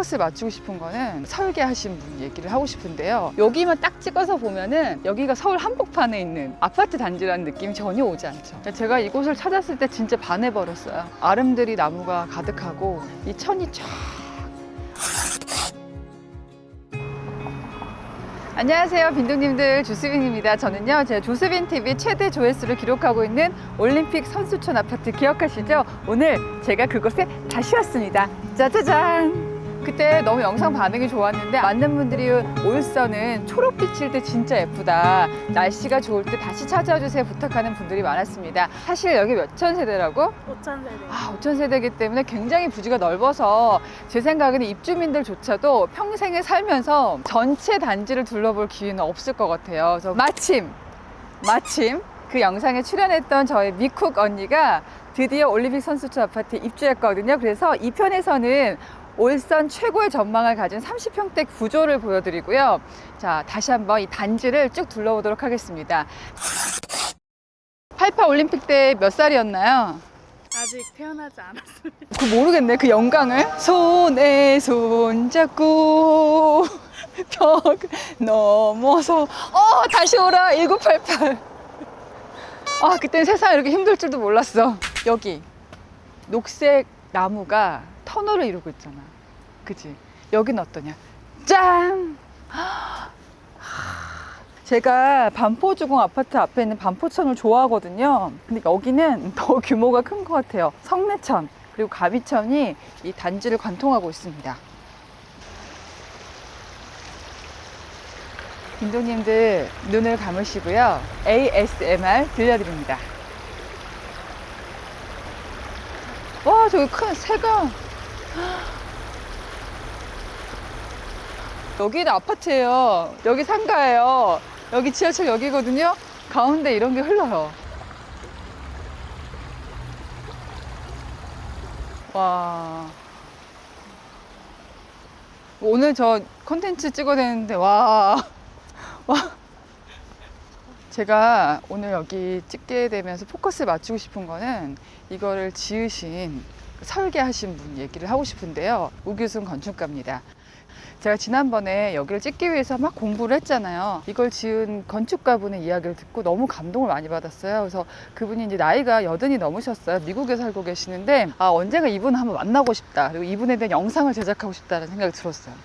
포커스를 맞추고 싶은 거는 설계하신 분 얘기를 하고 싶은데요. 여기만 딱 찍어서 보면은 여기가 서울 한복판에 있는 아파트 단지라는 느낌이 전혀 오지 않죠. 제가 이곳을 찾았을 때 진짜 반해버렸어요. 아름드리 나무가 가득하고 이 천이 쫙. 안녕하세요, 빈둥님들. 조수빈입니다. 저는요, 제 조수빈 TV 최대 조회수를 기록하고 있는 올림픽 선수촌 아파트 기억하시죠? 오늘 제가 그곳에 다시 왔습니다. 짜자잔! 그때 너무 영상 반응이 좋았는데 많은 분들이 올선은 초록빛일 때 진짜 예쁘다, 날씨가 좋을 때 다시 찾아와 주세요 부탁하는 분들이 많았습니다. 사실 여기 몇천 세대라고? 5,000세대. 5천 세대이기 때문에 굉장히 부지가 넓어서 제 생각에는 입주민들조차도 평생에 살면서 전체 단지를 둘러볼 기회는 없을 것 같아요. 그래서 마침 그 영상에 출연했던 저의 미쿡 언니가 드디어 올림픽 선수촌 아파트에 입주했거든요. 그래서 이 편에서는 올선 최고의 전망을 가진 30평대 구조를 보여드리고요. 자, 다시 한번 이 단지를 쭉 둘러보도록 하겠습니다. 88 올림픽 때 몇 살이었나요? 아직 태어나지 않았습니다. 그 모르겠네, 그 영광을. 손에 손 잡고 벽 넘어서 다시 오라 1988. 그때는 세상이 이렇게 힘들 줄도 몰랐어. 여기 녹색 나무가 터널을 이루고 있잖아, 그치? 여기는 어떠냐? 짠! 제가 반포주공 아파트 앞에 있는 반포천을 좋아하거든요. 근데 여기는 더 규모가 큰 것 같아요. 성내천 그리고 가비천이 이 단지를 관통하고 있습니다. 빈도님들 눈을 감으시고요, ASMR 들려드립니다. 와, 저기 큰 새가. 여기는 아파트예요. 여기 상가예요. 여기 지하철 여기거든요. 가운데 이런 게 흘러요. 와, 오늘 저 컨텐츠 찍어야 되는데 와. 제가 오늘 여기 찍게 되면서 포커스를 맞추고 싶은 거는 이거를 지으신, 설계하신 분 얘기를 하고 싶은데요. 우규순 건축가입니다. 제가 지난번에 여기를 찍기 위해서 막 공부를 했잖아요. 이걸 지은 건축가분의 이야기를 듣고 너무 감동을 많이 받았어요. 그래서 그분이 이제 나이가 80이 넘으셨어요. 미국에 살고 계시는데 언젠가 이분을 한번 만나고 싶다, 그리고 이분에 대한 영상을 제작하고 싶다는 생각이 들었어요.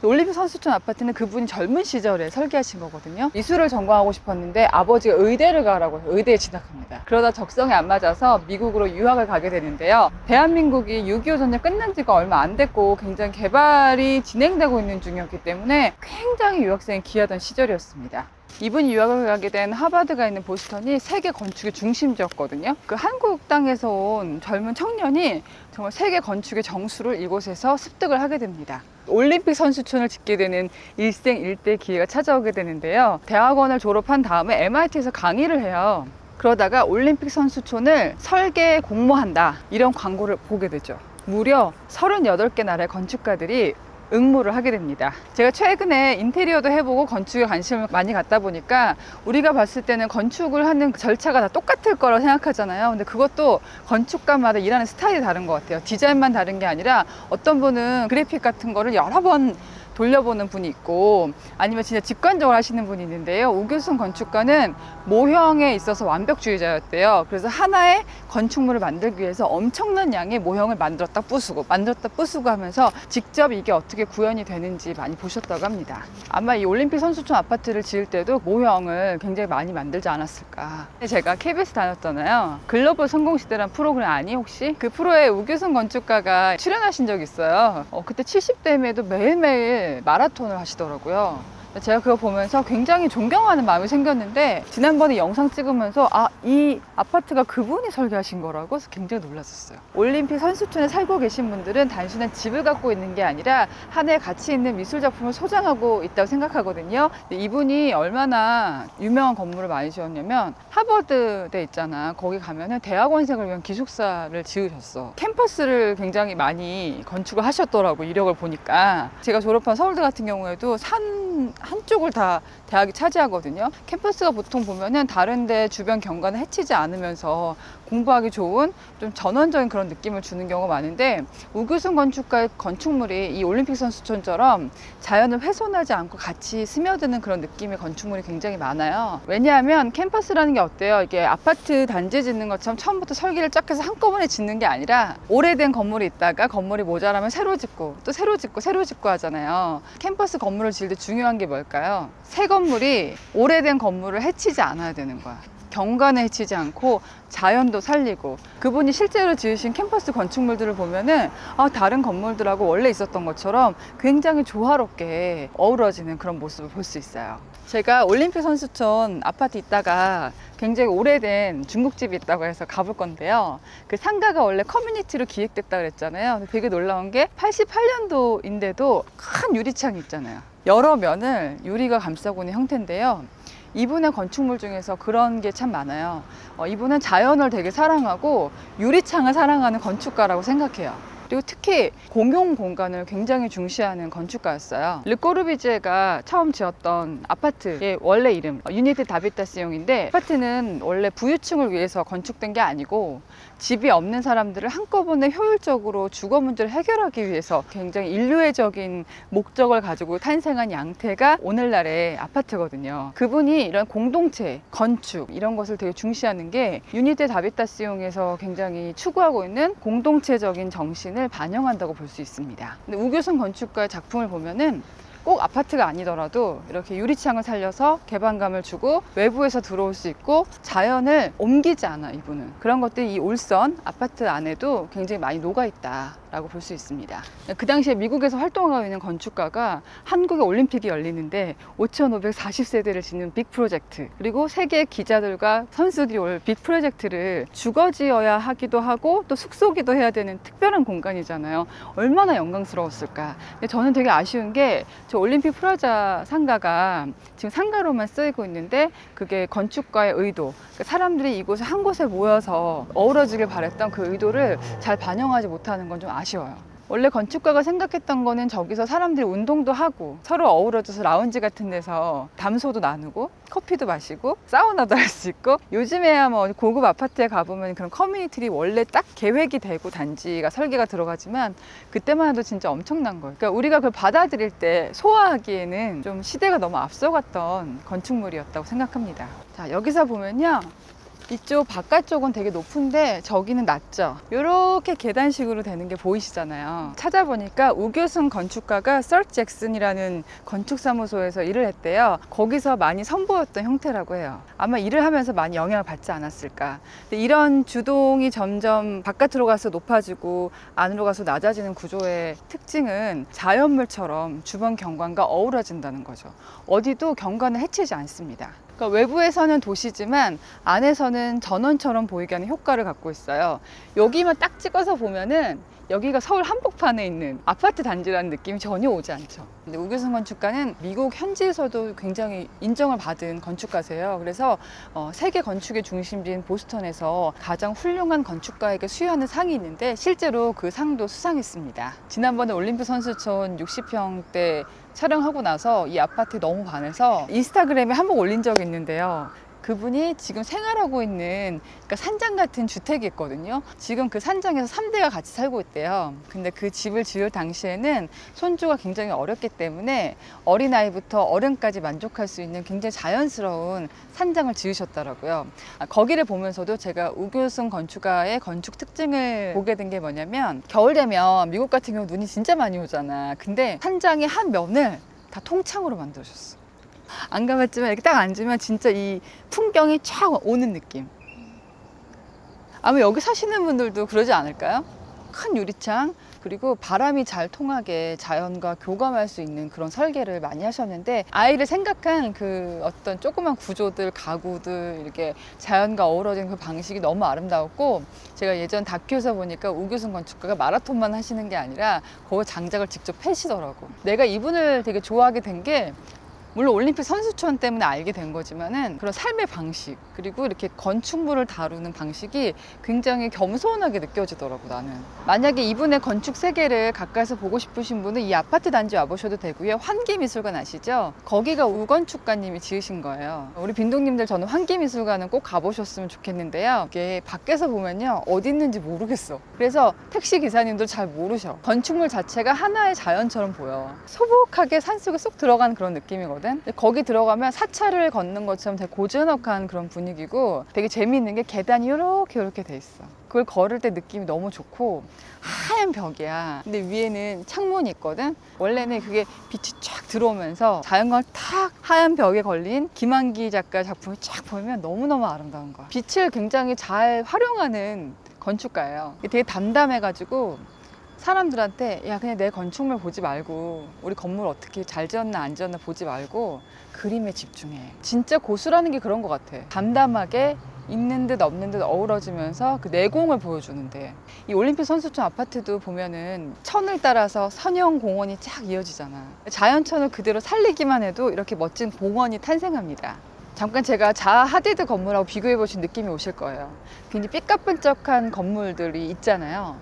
올림픽 선수촌 아파트는 그분이 젊은 시절에 설계하신 거거든요. 미술을 전공하고 싶었는데 아버지가 의대를 가라고 해서 의대에 진학합니다. 그러다 적성에 안 맞아서 미국으로 유학을 가게 되는데요. 대한민국이 6.25 전쟁 끝난 지가 얼마 안 됐고 굉장히 개발이 진행되고 있는 중이었기 때문에 굉장히 유학생이 귀하던 시절이었습니다. 이분이 유학을 가게 된 하버드가 있는 보스턴이 세계 건축의 중심지였거든요. 그 한국 땅에서 온 젊은 청년이 정말 세계 건축의 정수를 이곳에서 습득을 하게 됩니다. 올림픽 선수촌을 짓게 되는 일생일대 기회가 찾아오게 되는데요. 대학원을 졸업한 다음에 MIT에서 강의를 해요. 그러다가 올림픽 선수촌을 설계에 공모한다, 이런 광고를 보게 되죠. 무려 38개 나라의 건축가들이 응모를 하게 됩니다. 제가 최근에 인테리어도 해보고 건축에 관심을 많이 갖다 보니까 우리가 봤을 때는 건축을 하는 절차가 다 똑같을 거라고 생각하잖아요. 근데 그것도 건축가마다 일하는 스타일이 다른 것 같아요. 디자인만 다른 게 아니라 어떤 분은 그래픽 같은 거를 여러 번 돌려보는 분이 있고, 아니면 진짜 직관적으로 하시는 분이 있는데요. 우규순 건축가는 모형에 있어서 완벽주의자였대요. 그래서 하나의 건축물을 만들기 위해서 엄청난 양의 모형을 만들었다 부수고 하면서 직접 이게 어떻게 구현이 되는지 많이 보셨다고 합니다. 아마 이 올림픽 선수촌 아파트를 지을 때도 모형을 굉장히 많이 만들지 않았을까. 제가 KBS 다녔잖아요. 글로벌 성공시대란 프로그램 아니, 혹시? 그 프로에 우규순 건축가가 출연하신 적이 있어요. 그때 70대임에도 매일매일 마라톤을 하시더라고요. 제가 그거 보면서 굉장히 존경하는 마음이 생겼는데, 지난번에 영상 찍으면서 이 아파트가 그분이 설계하신 거라고 해서 굉장히 놀랐었어요. 올림픽 선수촌에 살고 계신 분들은 단순한 집을 갖고 있는 게 아니라 하나의 가치 있는 미술 작품을 소장하고 있다고 생각하거든요. 이분이 얼마나 유명한 건물을 많이 지었냐면, 하버드대 있잖아. 거기 가면은 대학원생을 위한 기숙사를 지으셨어. 캠퍼스를 굉장히 많이 건축을 하셨더라고, 이력을 보니까. 제가 졸업한 서울대 같은 경우에도 산 한쪽을 다 대학이 차지하거든요. 캠퍼스가 보통 보면은 다른데 주변 경관을 해치지 않으면서 공부하기 좋은 좀 전원적인 그런 느낌을 주는 경우가 많은데, 우규승 건축가의 건축물이 이 올림픽 선수촌처럼 자연을 훼손하지 않고 같이 스며드는 그런 느낌의 건축물이 굉장히 많아요. 왜냐하면 캠퍼스라는 게 어때요? 이게 아파트 단지 짓는 것처럼 처음부터 설계를 쫙 해서 한꺼번에 짓는 게 아니라 오래된 건물이 있다가 건물이 모자라면 새로 짓고 또 새로 짓고 새로 짓고 하잖아요. 캠퍼스 건물을 지을 때 중요한 게 뭘까요? 새 건물이 오래된 건물을 해치지 않아야 되는 거야. 경관을 해치지 않고 자연도 살리고, 그분이 실제로 지으신 캠퍼스 건축물들을 보면은 다른 건물들하고 원래 있었던 것처럼 굉장히 조화롭게 어우러지는 그런 모습을 볼 수 있어요. 제가 올림픽 선수촌 아파트 있다가 굉장히 오래된 중국집이 있다고 해서 가볼 건데요. 그 상가가 원래 커뮤니티로 기획됐다 그랬잖아요. 근데 되게 놀라운 게 88년도인데도 큰 유리창이 있잖아요. 여러 면을 유리가 감싸고 있는 형태인데요. 이분의 건축물 중에서 그런 게 참 많아요. 이분은 자연을 되게 사랑하고 유리창을 사랑하는 건축가라고 생각해요. 그리고 특히 공용 공간을 굉장히 중시하는 건축가였어요. 르꼬르비제가 처음 지었던 아파트의 원래 이름 유니트 다비타스용인데, 아파트는 원래 부유층을 위해서 건축된 게 아니고 집이 없는 사람들을 한꺼번에 효율적으로 주거 문제를 해결하기 위해서 굉장히 인류애적인 목적을 가지고 탄생한 양태가 오늘날의 아파트거든요. 그분이 이런 공동체, 건축 이런 것을 되게 중시하는 게 유니트 다비타스용에서 굉장히 추구하고 있는 공동체적인 정신을 반영한다고 볼 수 있습니다. 근데 우규승 건축가의 작품을 보면은 꼭 아파트가 아니더라도 이렇게 유리창을 살려서 개방감을 주고 외부에서 들어올 수 있고 자연을 옮기지 않아, 이분은. 그런 것들이 이 올선 아파트 안에도 굉장히 많이 녹아있다라고 볼 수 있습니다. 그 당시에 미국에서 활동하고 있는 건축가가 한국에 올림픽이 열리는데 5,540세대를 짓는 빅 프로젝트, 그리고 세계 기자들과 선수들이 올 빅 프로젝트를 주거지어야 하기도 하고 또 숙소기도 해야 되는 특별한 공간이잖아요. 얼마나 영광스러웠을까. 근데 저는 되게 아쉬운 게 저 올림픽 프라자 상가가 지금 상가로만 쓰이고 있는데, 그게 건축가의 의도, 그러니까 사람들이 이곳에 한 곳에 모여서 어우러지길 바랬던 그 의도를 잘 반영하지 못하는 건 좀 아쉬워요. 원래 건축가가 생각했던 거는 저기서 사람들이 운동도 하고 서로 어우러져서 라운지 같은 데서 담소도 나누고 커피도 마시고 사우나도 할 수 있고, 요즘에야 뭐 고급 아파트에 가보면 그런 커뮤니티들이 원래 딱 계획이 되고 단지가 설계가 들어가지만 그때만 해도 진짜 엄청난 거예요. 그러니까 우리가 그걸 받아들일 때 소화하기에는 좀 시대가 너무 앞서갔던 건축물이었다고 생각합니다. 자, 여기서 보면요, 이쪽 바깥쪽은 되게 높은데 저기는 낮죠. 이렇게 계단식으로 되는 게 보이시잖아요. 찾아보니까 우규승 건축가가 썰 잭슨이라는 건축사무소에서 일을 했대요. 거기서 많이 선보였던 형태라고 해요. 아마 일을 하면서 많이 영향을 받지 않았을까. 근데 이런 주동이 점점 바깥으로 가서 높아지고 안으로 가서 낮아지는 구조의 특징은 자연물처럼 주변 경관과 어우러진다는 거죠. 어디도 경관을 해치지 않습니다. 그러니까 외부에서는 도시지만 안에서는 전원처럼 보이게 하는 효과를 갖고 있어요. 여기만 딱 찍어서 보면은 여기가 서울 한복판에 있는 아파트 단지라는 느낌이 전혀 오지 않죠. 근데 우규승 건축가는 미국 현지에서도 굉장히 인정을 받은 건축가세요. 그래서 세계 건축의 중심지인 보스턴에서 가장 훌륭한 건축가에게 수여하는 상이 있는데 실제로 그 상도 수상했습니다. 지난번에 올림픽 선수촌 60평대 촬영하고 나서 이 아파트에 너무 반해서 인스타그램에 한번 올린 적이 있는데요. 그분이 지금 생활하고 있는, 그러니까 산장 같은 주택이 있거든요. 지금 그 산장에서 3대가 같이 살고 있대요. 근데 그 집을 지을 당시에는 손주가 굉장히 어렸기 때문에 어린아이부터 어른까지 만족할 수 있는 굉장히 자연스러운 산장을 지으셨더라고요. 거기를 보면서도 제가 우규승 건축가의 건축 특징을 보게 된 게 뭐냐면, 겨울 되면 미국 같은 경우 눈이 진짜 많이 오잖아. 근데 산장의 한 면을 다 통창으로 만들어줬어. 안 가봤지만 이렇게 딱 앉으면 진짜 이 풍경이 쫙 오는 느낌. 아마 여기 사시는 분들도 그러지 않을까요? 큰 유리창, 그리고 바람이 잘 통하게 자연과 교감할 수 있는 그런 설계를 많이 하셨는데, 아이를 생각한 그 어떤 조그만 구조들, 가구들, 이렇게 자연과 어우러진 그 방식이 너무 아름다웠고, 제가 예전 다큐에서 보니까 우규승 건축가가 마라톤만 하시는 게 아니라 거기 장작을 직접 패시더라고. 내가 이분을 되게 좋아하게 된 게 물론 올림픽 선수촌 때문에 알게 된 거지만은 그런 삶의 방식 그리고 이렇게 건축물을 다루는 방식이 굉장히 겸손하게 느껴지더라고 나는. 만약에 이분의 건축 세계를 가까이서 보고 싶으신 분은 이 아파트 단지 와보셔도 되고요. 환기미술관 아시죠? 거기가 우건축가님이 지으신 거예요. 우리 빈동님들 저는 환기미술관은 꼭 가보셨으면 좋겠는데요. 이게 밖에서 보면요 어디 있는지 모르겠어. 그래서 택시 기사님도 잘 모르셔. 건축물 자체가 하나의 자연처럼 보여. 소복하게 산속에 쏙 들어가는 그런 느낌이거든. 근데 거기 들어가면 사찰을 걷는 것처럼 되게 고즈넉한 그런 분위기고 되게 재미있는 게 계단이 이렇게 돼 있어. 그걸 걸을 때 느낌이 너무 좋고 하얀 벽이야. 근데 위에는 창문이 있거든. 원래는 그게 빛이 쫙 들어오면서 자연광을 탁 하얀 벽에 걸린 김한기 작가 작품을 쫙 보면 너무너무 아름다운 거야. 빛을 굉장히 잘 활용하는 건축가예요. 되게 담담해가지고 사람들한테 야 그냥 내 건축물 보지 말고 우리 건물 어떻게 잘 지었나 안 지었나 보지 말고 그림에 집중해. 진짜 고수라는 게 그런 것 같아. 담담하게 있는 듯 없는 듯 어우러지면서 그 내공을 보여주는데 이 올림픽 선수촌 아파트도 보면은 천을 따라서 선형 공원이 쫙 이어지잖아. 자연천을 그대로 살리기만 해도 이렇게 멋진 공원이 탄생합니다. 잠깐 제가 자하 하디드 건물하고 비교해 보신 느낌이 오실 거예요. 굉장히 삐까뻔쩍한 건물들이 있잖아요.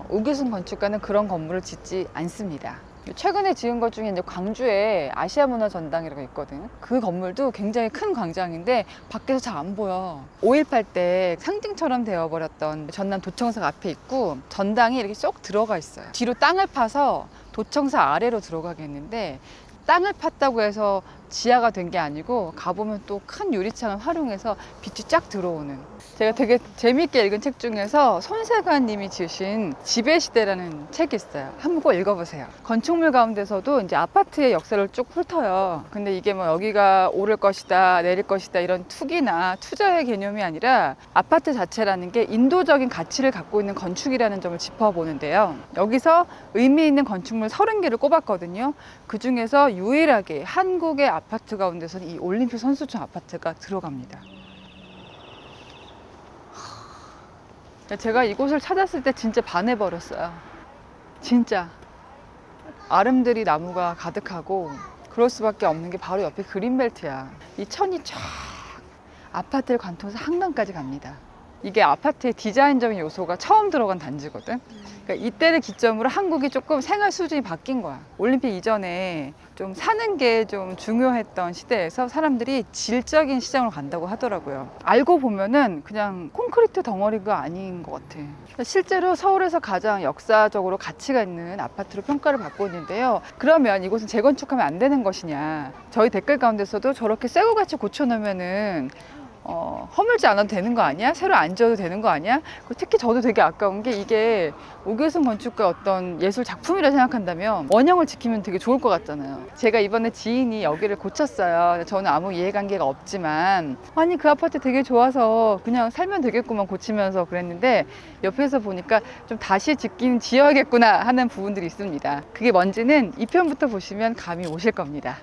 우규순 건축가는 그런 건물을 짓지 않습니다. 최근에 지은 것 중에 이제 광주에 아시아문화전당이라고 있거든. 그 건물도 굉장히 큰 광장인데 밖에서 잘 안 보여. 5.18 때 상징처럼 되어버렸던 전남 도청사 앞에 있고 전당이 이렇게 쏙 들어가 있어요. 뒤로 땅을 파서 도청사 아래로 들어가게 했는데 땅을 팠다고 해서 지하가 된 게 아니고 가보면 또 큰 유리창을 활용해서 빛이 쫙 들어오는. 제가 되게 재미있게 읽은 책 중에서 손세관 님이 지으신 지배시대라는 책이 있어요. 한번 꼭 읽어보세요. 건축물 가운데서도 이제 아파트의 역사를 쭉 훑어요. 근데 이게 뭐 여기가 오를 것이다 내릴 것이다 이런 투기나 투자의 개념이 아니라 아파트 자체라는 게 인도적인 가치를 갖고 있는 건축이라는 점을 짚어보는데요. 여기서 의미 있는 건축물 30개를 꼽았거든요. 그 중에서 유일하게 한국의 아파트 가운데서는 이 올림픽 선수촌 아파트가 들어갑니다. 제가 이곳을 찾았을 때 진짜 반해버렸어요. 진짜 아름드리 나무가 가득하고 그럴 수밖에 없는 게 바로 옆에 그린벨트야. 이 천이 쫙 아파트를 관통해서 한강까지 갑니다. 이게 아파트의 디자인적인 요소가 처음 들어간 단지거든. 그러니까 이때를 기점으로 한국이 조금 생활 수준이 바뀐 거야. 올림픽 이전에 좀 사는 게 좀 중요했던 시대에서 사람들이 질적인 시장으로 간다고 하더라고요. 알고 보면은 그냥 콘크리트 덩어리가 아닌 것 같아. 실제로 서울에서 가장 역사적으로 가치가 있는 아파트로 평가를 받고 있는데요. 그러면 이곳은 재건축하면 안 되는 것이냐. 저희 댓글 가운데서도 저렇게 새우 같이 고쳐놓으면은 허물지 않아도 되는 거 아니야? 새로 안 지어도 되는 거 아니야? 특히 저도 되게 아까운 게 이게 우규순 건축가 어떤 예술 작품이라 생각한다면 원형을 지키면 되게 좋을 것 같잖아요. 제가 이번에 지인이 여기를 고쳤어요. 저는 아무 이해관계가 없지만 아니 그 아파트 되게 좋아서 그냥 살면 되겠구만 고치면서 그랬는데 옆에서 보니까 좀 다시 짓긴 지어야겠구나 하는 부분들이 있습니다. 그게 뭔지는 2편부터 보시면 감이 오실 겁니다.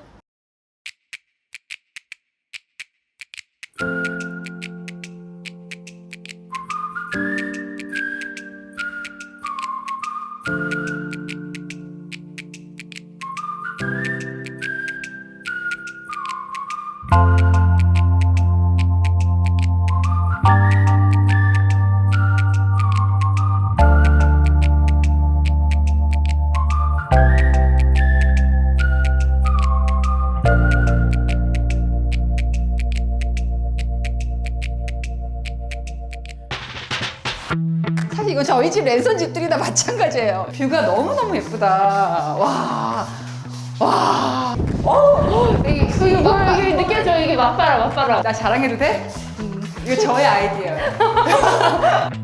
사실 이거 저희 집 랜선 집들이나 마찬가지예요. 뷰가 너무너무 예쁘다. 와. 와. 이게 느껴져. 이게 맛봐라. 나 자랑해도 돼? 이거 저의 아이디어예요.